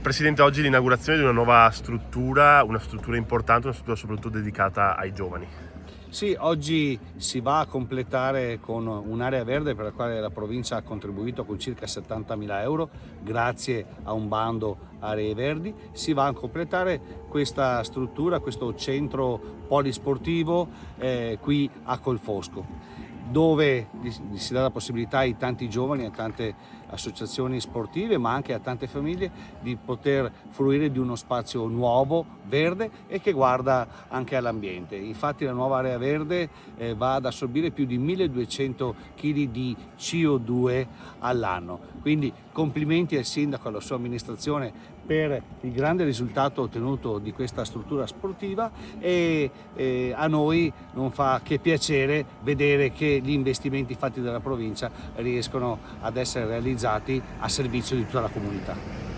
Presidente, oggi l'inaugurazione di una nuova struttura, una struttura importante, una struttura soprattutto dedicata ai giovani. Sì, oggi si va a completare con un'area verde per la quale la provincia ha contribuito con circa 70.000 euro, grazie a un bando Aree Verdi. Si va a completare questa struttura, questo centro polisportivo qui a Colfosco, dove si dà la possibilità ai tanti giovani, a tante associazioni sportive, ma anche a tante famiglie di poter fruire di uno spazio nuovo, verde e che guarda anche all'ambiente. Infatti la nuova area verde va ad assorbire più di 1200 kg di CO2 all'anno. Quindi complimenti al sindaco e alla sua amministrazione per il grande risultato ottenuto di questa struttura sportiva e a noi non fa che piacere vedere che gli investimenti fatti dalla provincia riescono ad essere realizzati a servizio di tutta la comunità.